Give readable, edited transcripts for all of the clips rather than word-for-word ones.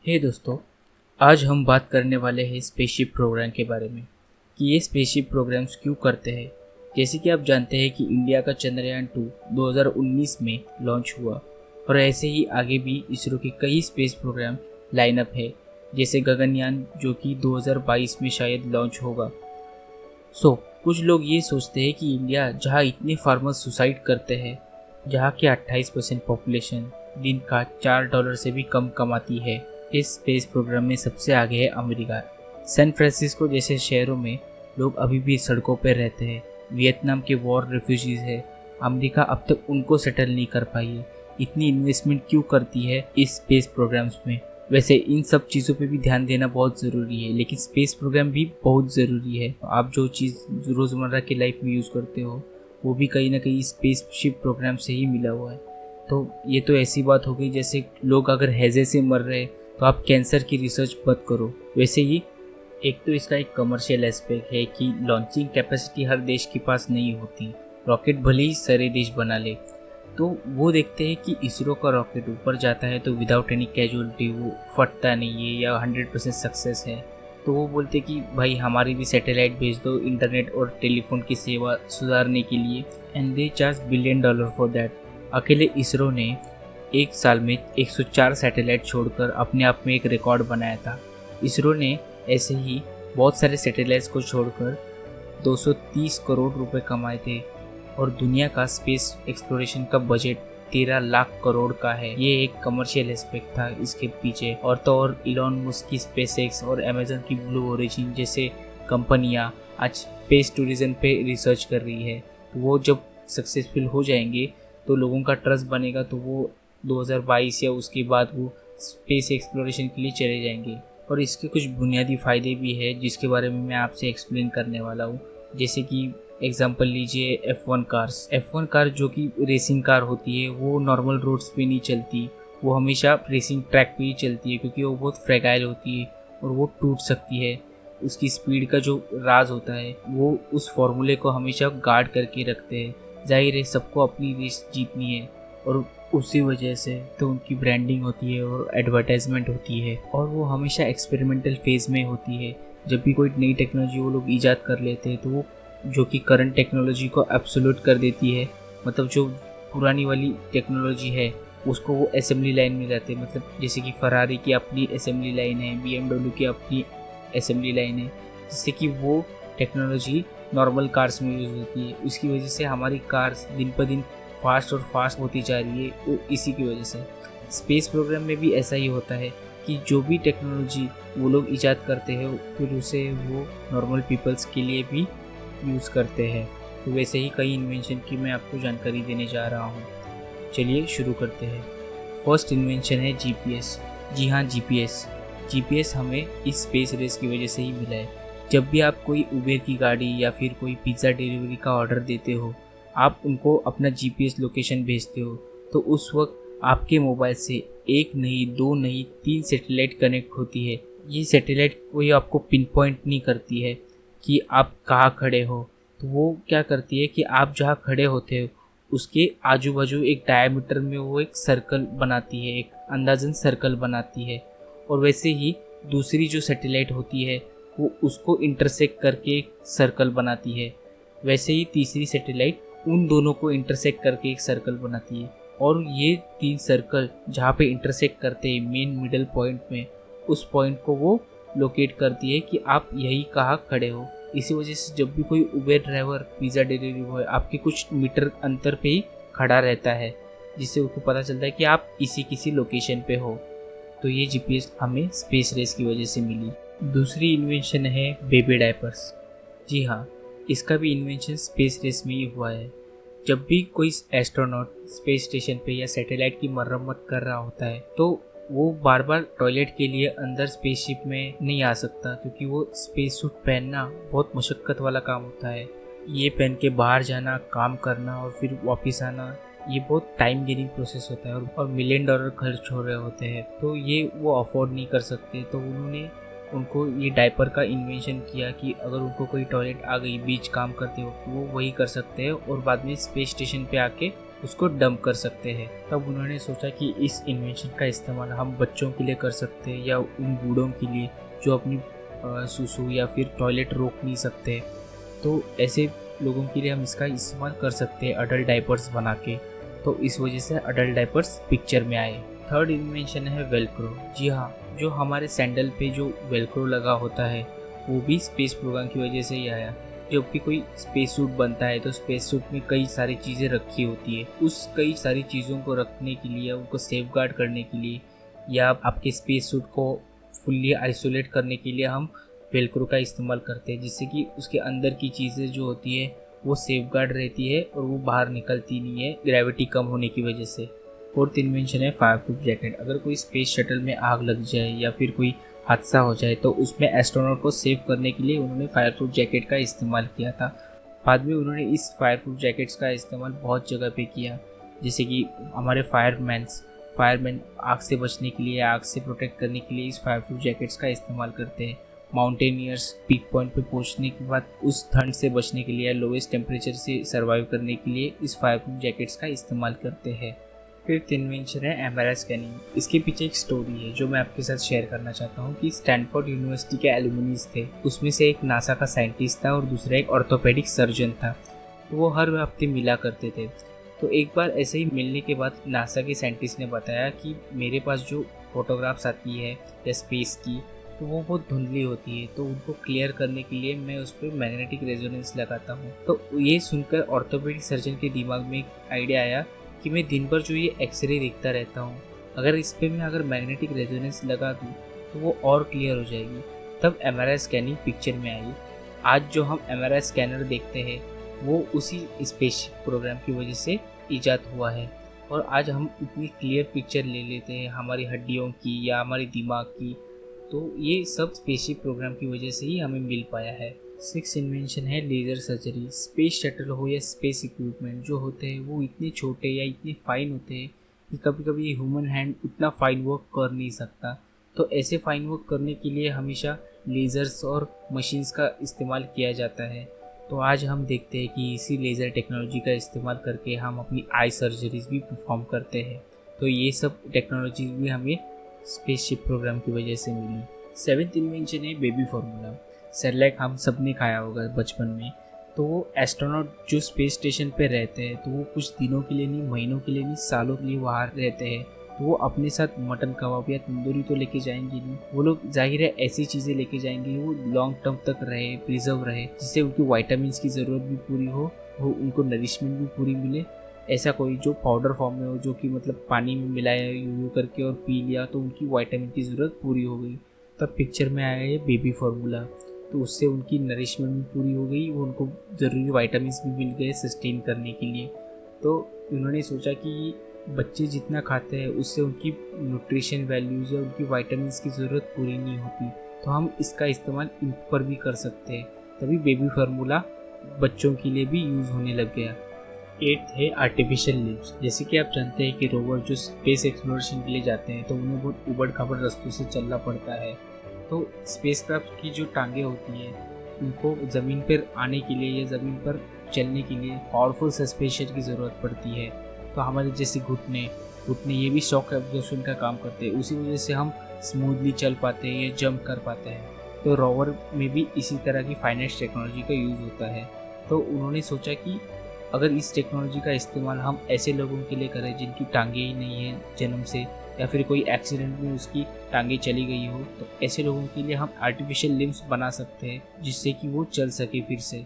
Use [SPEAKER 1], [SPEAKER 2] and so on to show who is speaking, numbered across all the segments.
[SPEAKER 1] हे दोस्तों, आज हम बात करने वाले हैं स्पेसशिप प्रोग्राम के बारे में कि ये स्पेसशिप प्रोग्राम्स क्यों करते हैं। जैसे कि आप जानते हैं कि इंडिया का चंद्रयान 2 2019 में लॉन्च हुआ और ऐसे ही आगे भी इसरो के कई स्पेस प्रोग्राम लाइनअप है, जैसे गगनयान जो कि 2022 में शायद लॉन्च होगा। कुछ लोग ये सोचते हैं कि इंडिया जहाँ इतने फार्मर्स सुसाइड करते हैं, जहाँ के 28% पॉपुलेशन दिन का $4 से भी कम कमाती है, इस स्पेस प्रोग्राम में सबसे आगे है अमेरिका। सैन फ्रांसिस्को जैसे शहरों में लोग अभी भी सड़कों पर रहते हैं, वियतनाम के वॉर रेफ्यूजीज है। अमेरिका अब तक उनको सेटल नहीं कर पाई है। इतनी इन्वेस्टमेंट क्यों करती है इस स्पेस प्रोग्राम्स में? वैसे इन सब चीज़ों पे भी ध्यान देना बहुत ज़रूरी है, लेकिन स्पेस प्रोग्राम भी बहुत ज़रूरी है। आप जो चीज़ रोज़मर्रा की लाइफ में यूज़ करते हो वो भी कहीं ना कहीं स्पेसशिप प्रोग्राम से ही मिला हुआ है। तो ये तो ऐसी बात हो गई जैसे लोग अगर हैजे से मर रहे तो आप कैंसर की रिसर्च मत करो। वैसे ही एक तो इसका एक कमर्शियल एस्पेक्ट है कि लॉन्चिंग कैपेसिटी हर देश के पास नहीं होती। रॉकेट भले ही सारे देश बना ले, तो वो देखते हैं कि इसरो का रॉकेट ऊपर जाता है तो विदाउट एनी कैजुअलिटी वो फटता नहीं है या 100% सक्सेस है। तो वो बोलते कि भाई हमारी भी सैटेलाइट भेज दो इंटरनेट और टेलीफोन की सेवा सुधारने के लिए, and they charge $1 billion for that. अकेले इसरो ने एक साल में 104 सैटेलाइट छोड़कर अपने आप में एक रिकॉर्ड बनाया था। इसरो ने ऐसे ही बहुत सारे सैटेलाइट्स को छोड़कर 230 करोड़ रुपए कमाए थे और दुनिया का स्पेस एक्सप्लोरेशन का बजट 13 लाख करोड़ का है। ये एक कमर्शियल एस्पेक्ट था इसके पीछे। और तो और इलॉन मस्क की स्पेसएक्स और अमेज़न की ब्लू ओरिजिन जैसे कंपनियां आज स्पेस टूरिज्म पे रिसर्च कर रही है। तो वो जब सक्सेसफुल हो जाएंगे तो लोगों का ट्रस्ट बनेगा, तो वो 2022 या उसके बाद वो स्पेस एक्सप्लोरेशन के लिए चले जाएंगे। और इसके कुछ बुनियादी फ़ायदे भी है जिसके बारे में मैं आपसे एक्सप्लेन करने वाला हूँ। जैसे कि एग्जांपल लीजिए F1 कार्स। F1 कार जो कि रेसिंग कार होती है वो नॉर्मल रोड्स पे नहीं चलती, वो हमेशा रेसिंग ट्रैक पे ही चलती है क्योंकि वो बहुत फ्रेगाइल होती है और वो टूट सकती है। उसकी स्पीड का जो राज होता है वो उस फॉर्मूले को हमेशा गार्ड करके रखते हैं। जाहिर है सबको अपनी रेस जीतनी है और उसी वजह से तो उनकी ब्रांडिंग होती है और एडवर्टाइजमेंट होती है और वो हमेशा एक्सपेरिमेंटल फेज़ में होती है। जब भी कोई नई टेक्नोलॉजी वो लोग ईजाद कर लेते हैं तो वो जो कि करंट टेक्नोलॉजी को एब्सोल्यूट कर देती है, मतलब जो पुरानी वाली टेक्नोलॉजी है उसको वो असेंबली लाइन में लाते हैं। मतलब जैसे कि फरारी की अपनी असेंबली लाइन है, BMW की अपनी असेंबली लाइन है, जिससे कि वो टेक्नोलॉजी नॉर्मल कार्स में यूज़ होती है। उसकी वजह से हमारी कार्स दिन पर दिन फास्ट और फास्ट होती जा रही है, वो इसी की वजह से। स्पेस प्रोग्राम में भी ऐसा ही होता है कि जो भी टेक्नोलॉजी वो लोग ईजाद करते हैं फिर उसे वो नॉर्मल पीपल्स के लिए भी यूज़ करते हैं। तो वैसे ही कई इन्वेंशन की मैं आपको जानकारी देने जा रहा हूँ। चलिए शुरू करते हैं। फर्स्ट इन्वेंशन है GPS। जी हाँ, GPS हमें इस स्पेस रेस की वजह से ही मिला है। जब भी आप कोई उबेर की गाड़ी या फिर कोई पिज़्ज़ा डिलीवरी का ऑर्डर देते हो, आप उनको अपना GPS लोकेशन भेजते हो, तो उस वक्त आपके मोबाइल से एक नहीं, दो नहीं, 3 सैटेलाइट कनेक्ट होती है। ये सैटेलाइट कोई आपको पिन पॉइंट नहीं करती है कि आप कहाँ खड़े हो, तो वो क्या करती है कि आप जहाँ खड़े होते हो उसके आजू बाजू एक डायमीटर में वो एक सर्कल बनाती है, एक अंदाजन सर्कल बनाती है। और वैसे ही दूसरी जो सैटेलाइट होती है वो उसको इंटरसेक्ट करके एक सर्कल बनाती है। वैसे ही तीसरी सैटेलाइट उन दोनों को इंटरसेक्ट करके एक सर्कल बनाती है। और ये 3 सर्कल जहाँ पे इंटरसेक्ट करते हैं मेन मिडल पॉइंट में, उस पॉइंट को वो लोकेट करती है कि आप यही कहाँ खड़े हो। इसी वजह से जब भी कोई Uber driver, pizza delivery boy आपके कुछ मीटर अंतर पे ही खड़ा रहता है, जिससे उसको पता चलता है कि आप इसी किसी लोकेशन पे हो। तो ये GPS हमें स्पेस रेस की वजह से मिली। दूसरी इन्वेंशन है बेबी डायपर्स। जी हाँ, इसका भी इन्वेंशन स्पेस रेस में ही हुआ है। जब भी कोई एस्ट्रोनॉट स्पेस स्टेशन पे या सैटेलाइट की मरम्मत कर रहा होता है तो वो बार बार टॉयलेट के लिए अंदर स्पेसशिप में नहीं आ सकता, क्योंकि वो स्पेस सूट पहनना बहुत मशक्क़त वाला काम होता है। ये पहन के बाहर जाना, काम करना और फिर वापस आना, ये बहुत टाइम गेनिंग प्रोसेस होता है और $1 मिलियन खर्च हो रहे होते हैं। तो ये वो अफोर्ड नहीं कर सकते, तो उन्होंने उनको ये डायपर का इन्वेंशन किया कि अगर उनको कोई टॉयलेट आ गई बीच काम करते हो तो वो वही कर सकते हैं और बाद में स्पेस स्टेशन पे आके उसको डंप कर सकते हैं। तब उन्होंने सोचा कि इस इन्वेंशन का इस्तेमाल हम बच्चों के लिए कर सकते हैं या उन बूढ़ों के लिए जो अपनी सुसु या फिर टॉयलेट रोक नहीं सकते, तो ऐसे लोगों के लिए हम इसका इस्तेमाल कर सकते हैं अडल्ट डायपर्स बना के। तो इस वजह से अडल्ट डायपर्स पिक्चर में आए। थर्ड इन्वेंशन है वेलक्रो। जी हाँ, जो हमारे सैंडल पे जो वेलक्रो लगा होता है वो भी स्पेस प्रोग्राम की वजह से ही आया। जब भी कोई स्पेस सूट बनता है तो स्पेस सूट में कई सारी चीज़ें रखी होती है। उस कई सारी चीज़ों को रखने के लिए, उनको सेफगार्ड करने के लिए या आपके स्पेस सूट को फुल्ली आइसोलेट करने के लिए हम वेलक्रो का इस्तेमाल करते हैं, जिससे कि उसके अंदर की चीज़ें जो होती है वो सेफगार्ड रहती है और वो बाहर निकलती नहीं है ग्रेविटी कम होने की वजह से। फोर्थ इन्वेंशन है फायरप्रूफ जैकेट। अगर कोई स्पेस शटल में आग लग जाए या फिर कोई हादसा हो जाए तो उसमें एस्ट्रोनॉट को सेव करने के लिए उन्होंने फायरप्रूफ जैकेट का इस्तेमाल किया था। बाद में उन्होंने इस फायरप्रूफ जैकेट्स का इस्तेमाल बहुत जगह पे किया, जैसे कि हमारे फायरमैन आग से बचने के लिए, आग से प्रोटेक्ट करने के लिए इस फायरप्रूफ जैकेट्स का इस्तेमाल करते हैं। माउंटेनियर्स पीक पॉइंट पे पहुंचने के बाद उस ठंड से बचने के लिए, लोवेस्ट टेम्परेचर से सर्वाइव करने के लिए इस फायरप्रूफ जैकेट्स का इस्तेमाल करते हैं। फिफ्थ इन्वेंशन है एमआरआई स्कैनिंग। इसके पीछे एक स्टोरी है जो मैं आपके साथ शेयर करना चाहता हूँ कि स्टैनफोर्ड यूनिवर्सिटी के एलुमनीज थे, उसमें से एक नासा का साइंटिस्ट था और दूसरा एक ऑर्थोपेडिक सर्जन था। तो वो हर हफ्ते मिला करते थे। तो एक बार ऐसे ही मिलने के बाद नासा के साइंटिस्ट ने बताया कि मेरे पास जो फोटोग्राफ्स आती है या स्पेस की, तो वो बहुत धुंधली होती है, तो उनको क्लियर करने के लिए मैं उस पर मैग्नेटिक रेजोनेंस लगाता हूँ। तो ये सुनकर ऑर्थोपेडिक सर्जन के दिमाग में एक आइडिया आया कि मैं दिन भर जो ये एक्सरे देखता रहता हूँ, अगर इस पर मैं मैग्नेटिक रेजोनेंस लगा दूँ तो वो और क्लियर हो जाएगी। तब एमआरआई स्कैनिंग पिक्चर में आई। आज जो हम एमआरआई स्कैनर देखते हैं वो उसी स्पेस प्रोग्राम की वजह से ईजाद हुआ है, और आज हम इतनी क्लियर पिक्चर ले लेते हैं हमारी हड्डियों की या हमारे दिमाग की। तो ये सब स्पेसशिप प्रोग्राम की वजह से ही हमें मिल पाया है। सिक्स इन्वेंशन है लेज़र सर्जरी। स्पेस शटल हो या स्पेस इक्विपमेंट जो होते हैं वो इतने छोटे या इतने फाइन होते हैं कि कभी कभी ह्यूमन हैंड उतना फाइन वर्क कर नहीं सकता। तो ऐसे फाइन वर्क करने के लिए हमेशा लेज़र्स और मशीन्स का इस्तेमाल किया जाता है। तो आज हम देखते हैं कि इसी लेज़र टेक्नोलॉजी का इस्तेमाल करके हम अपनी आई सर्जरीज भी परफॉर्म करते हैं। तो ये सब टेक्नोलॉजीज भी हमें स्पेसशिप प्रोग्राम की वजह से मिली। सेवेंथ इन्वेंशन है बेबी फार्मूला। सेरेलैक हम सब ने खाया होगा बचपन में। तो वो एस्ट्रोनॉट जो स्पेस स्टेशन पे रहते हैं तो वो कुछ दिनों के लिए नहीं, महीनों के लिए नहीं, सालों के लिए वहाँ रहते हैं। तो वो अपने साथ मटन कबाब या तंदूरी तो लेके जाएंगे नहीं, वो लोग जाहिर है ऐसी चीज़ें लेके जाएंगे वो लॉन्ग टर्म तक रहे, प्रिजर्व रहे, जिससे उनकी वाइटामिन की ज़रूरत भी पूरी हो, वो उनको नरिशमेंट भी पूरी मिले। ऐसा कोई जो पाउडर फॉर्म में हो, जो कि मतलब पानी में मिलाया यूं करके और पी लिया तो उनकी वाइटामिन की ज़रूरत पूरी हो गई। तब पिक्चर में आया है बेबी फार्मूला। तो उससे उनकी नरिशमेंट भी पूरी हो गई, उनको ज़रूरी वाइटामिन भी मिल गए सस्टेन करने के लिए। तो उन्होंने सोचा कि बच्चे जितना खाते हैं उससे उनकी न्यूट्रिशन वैल्यूज़ या उनकी वाइटामिन की ज़रूरत पूरी नहीं होती, तो हम इसका इस्तेमाल इन पर भी कर सकते हैं। तभी बेबी फार्मूला बच्चों के लिए भी यूज़ होने लग गया। एट्थ है आर्टिफिशियल लिम्स। जैसे कि आप जानते हैं कि रोवर जो स्पेस एक्सप्लोरेशन के लिए जाते हैं तो उन्हें बहुत उबड़ खाबड़ रास्तों से चलना पड़ता है। तो स्पेसक्राफ्ट की जो टांगें होती हैं उनको ज़मीन पर आने के लिए या ज़मीन पर चलने के लिए पावरफुल सस्पेंशन की ज़रूरत पड़ती है। तो हमारे जैसे घुटने ये भी शॉक एब्जॉर्प्शन का काम करते हैं, उसी वजह से हम स्मूथली चल पाते हैं या जंप कर पाते हैं। तो रोवर में भी इसी तरह की फाइनेंस टेक्नोलॉजी का यूज़ होता है। तो उन्होंने सोचा कि अगर इस टेक्नोलॉजी का इस्तेमाल हम ऐसे लोगों के लिए करें जिनकी टांगें ही नहीं है जन्म से, या फिर कोई एक्सीडेंट में उसकी टांगें चली गई हो, तो ऐसे लोगों के लिए हम आर्टिफिशियल लिम्स बना सकते हैं जिससे कि वो चल सके फिर से।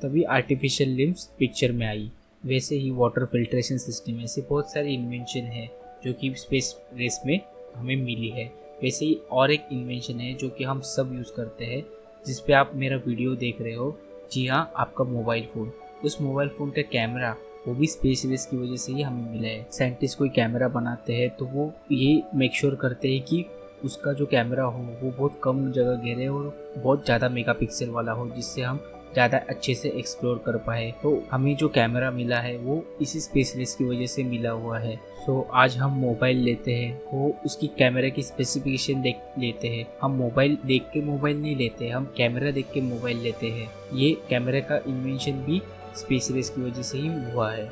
[SPEAKER 1] तभी आर्टिफिशियल लिम्स पिक्चर में आई। वैसे ही वाटर फिल्ट्रेशन सिस्टम, ऐसे बहुत सारी इन्वेंशन है जो कि स्पेस रेस में हमें मिली है। वैसे ही और एक इन्वेंशन है जो कि हम सब यूज़ करते हैं, जिस पे आप मेरा वीडियो देख रहे हो। जी हाँ, आपका मोबाइल फ़ोन। उस मोबाइल फ़ोन का कैमरा वो भी स्पेस रेस की वजह से ही हमें मिला है। साइंटिस्ट कोई कैमरा बनाते हैं तो वो ये मेक श्योर करते हैं कि उसका जो कैमरा हो वो बहुत कम जगह घेरे और बहुत ज़्यादा मेगापिक्सल वाला हो, जिससे हम ज़्यादा अच्छे से एक्सप्लोर कर पाए। तो हमें जो कैमरा मिला है वो इसी स्पेस रेस की वजह से मिला हुआ है। सो आज हम मोबाइल लेते हैं वो उसकी कैमरा की स्पेसिफिकेशन देख लेते हैं। हम मोबाइल देख के मोबाइल नहीं लेते, हम कैमरा देख के मोबाइल लेते हैं। ये कैमरे का इन्वेंशन भी स्पेस रेस की वजह से ही हुआ है।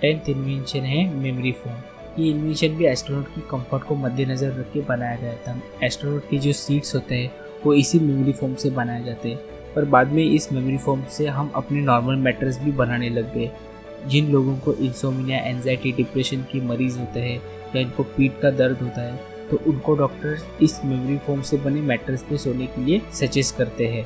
[SPEAKER 1] 10th इन्वेंशन है मेमोरी फोम। ये इन्वेंशन भी एस्ट्रोनॉट की कंफर्ट को मद्देनज़र रख के बनाया गया था। एस्ट्रोनॉट की जो सीट्स होते हैं वो इसी मेमोरी फोम से बनाए जाते हैं, पर बाद में इस मेमोरी फोम से हम अपने नॉर्मल मैट्रेस भी बनाने लग गए। जिन लोगों को इंसोम्निया, एंजाइटी, डिप्रेशन की मरीज़ होते हैं या इनको पीठ का दर्द होता है तो उनको डॉक्टर्स इस मेमोरी फोम से बने मैट्रेस पे सोने के लिए सजेस्ट करते हैं।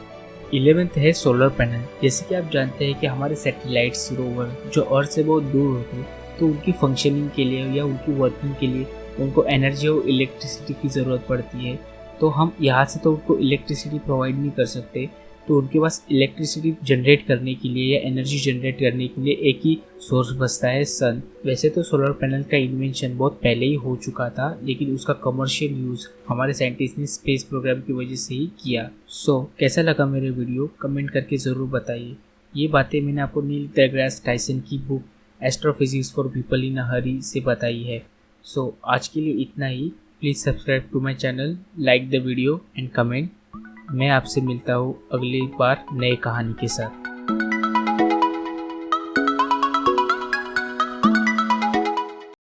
[SPEAKER 1] 11th है सोलर पैनल। जैसे कि आप जानते हैं कि हमारे सैटेलाइट्स, रोवर जो अर्थ से बहुत दूर होते हैं तो उनकी फंक्शनिंग के लिए या उनकी वर्किंग के लिए उनको एनर्जी और इलेक्ट्रिसिटी की ज़रूरत पड़ती है। तो हम यहाँ से तो उनको इलेक्ट्रिसिटी प्रोवाइड नहीं कर सकते, तो उनके पास इलेक्ट्रिसिटी जनरेट करने के लिए या एनर्जी जनरेट करने के लिए एक ही सोर्स बचता है, सन। वैसे तो सोलर पैनल का इन्वेंशन बहुत पहले ही हो चुका था, लेकिन उसका कमर्शियल यूज़ हमारे साइंटिस्ट ने स्पेस प्रोग्राम की वजह से ही किया। कैसा लगा मेरे वीडियो, कमेंट करके ज़रूर बताइए। ये बातें मैंने आपको नील डेग्रास टाइसन की book Astrophysics for People in a Hurry से बताई है। आज के लिए इतना ही। Please subscribe to my channel, like the video and comment. मैं आपसे मिलता हूँ अगली बार नए कहानी के साथ।